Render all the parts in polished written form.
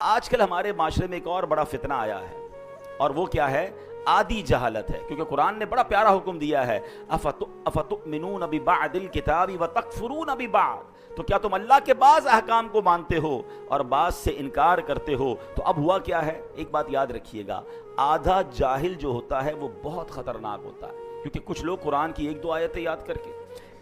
آج کل ہمارے معاشرے میں ایک اور بڑا فتنہ آیا ہے، اور وہ کیا ہے؟ آدھی جہالت ہے، کیونکہ قرآن نے بڑا پیارا حکم دیا ہے، افتؤمنون ببعض الکتاب وتکفرون ببعض، تو کیا تم اللہ کے بعض احکام کو مانتے ہو اور بعض سے انکار کرتے ہو؟ تو اب ہوا کیا ہے؟ ایک بات یاد رکھیے گا، آدھا جاہل جو ہوتا ہے وہ بہت خطرناک ہوتا ہے، کیونکہ کچھ لوگ قرآن کی ایک دو آیتیں یاد کر کے،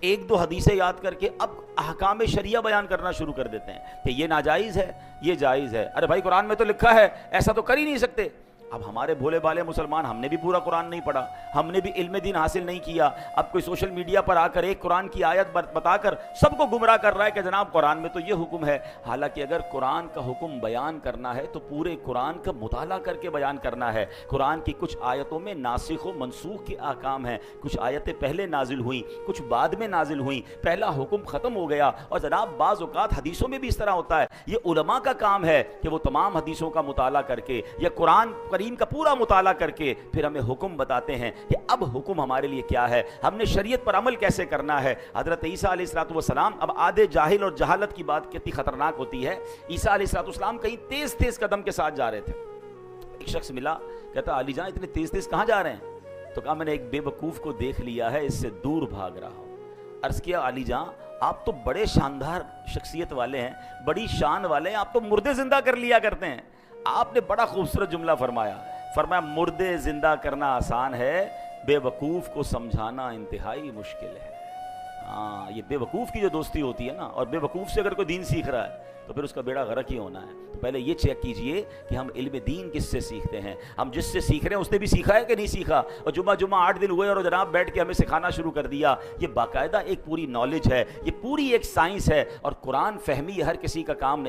ایک دو حدیثیں یاد کر کے اب احکام شریعہ بیان کرنا شروع کر دیتے ہیں کہ یہ ناجائز ہے، یہ جائز ہے۔ ارے بھائی قرآن میں تو لکھا ہے، ایسا تو کر ہی نہیں سکتے۔ اب ہمارے بھولے بھالے مسلمان، ہم نے بھی پورا قرآن نہیں پڑھا، ہم نے بھی علم دین حاصل نہیں کیا، اب کوئی سوشل میڈیا پر آ کر ایک قرآن کی آیت بتا کر سب کو گمراہ کر رہا ہے کہ جناب قرآن میں تو یہ حکم ہے۔ حالانکہ اگر قرآن کا حکم بیان کرنا ہے تو پورے قرآن کا مطالعہ کر کے بیان کرنا ہے۔ قرآن کی کچھ آیتوں میں ناسخ و منسوخ کے احکام ہیں، کچھ آیتیں پہلے نازل ہوئیں، کچھ بعد میں نازل ہوئیں، پہلا حکم ختم ہو گیا۔ اور جناب بعض اوقات حدیثوں میں بھی اس طرح ہوتا ہے، یہ علماء کا کام ہے کہ وہ تمام حدیثوں کا مطالعہ کر کے یا قرآن کریم کا پورا مطالعہ کر کے پھر ہمیں حکم بتاتے ہیں کہ اب حکم ہمارے لیے کیا ہے، ہم نے شریعت پر عمل کیسے کرنا ہے۔ حضرت عیسیٰ علیہ السلام، اب آدھے جاہل اور جہالت کی بات کتنی خطرناک ہوتی ہے۔ عیسیٰ علیہ السلام کہیں تیز قدم کے ساتھ جا رہے تھے، ایک شخص ملا، کہتا علی جان اتنے تیز کہاں جا رہے ہیں؟ تو کہا میں نے ایک بے وقوف کو دیکھ لیا ہے، اس سے دور بھاگ رہا ہوں۔ عرض کیا علی جان آپ تو بڑے شاندار شخصیت والے ہیں، بڑی شان والے ہیں، آپ تو مردے زندہ کر لیا کرتے ہیں۔ آپ نے بڑا خوبصورت جملہ فرمایا، مردے زندہ کرنا آسان ہے، بے وقوف کو سمجھانا انتہائی مشکل ہے۔ ہاں، یہ بے وقوف کی جو دوستی ہوتی ہے نا، اور بے وقوف سے اگر کوئی دین سیکھ رہا ہے تو پھر اس کا بیڑا غرق ہی ہونا ہے۔ تو پہلے یہ چیک کیجئے کہ ہم علم دین کس سے سیکھتے ہیں، ہم جس سے سیکھ رہے ہیں اس نے بھی سیکھا ہے کہ نہیں سیکھا۔ اور جمعہ 8 دن ہوئے اور جناب بیٹھ کے ہمیں سکھانا شروع کر دیا۔ یہ باقاعدہ ایک پوری نالج ہے، یہ پوری ایک سائنس ہے، اور قرآن فہمی ہر کسی کا کام نہیں۔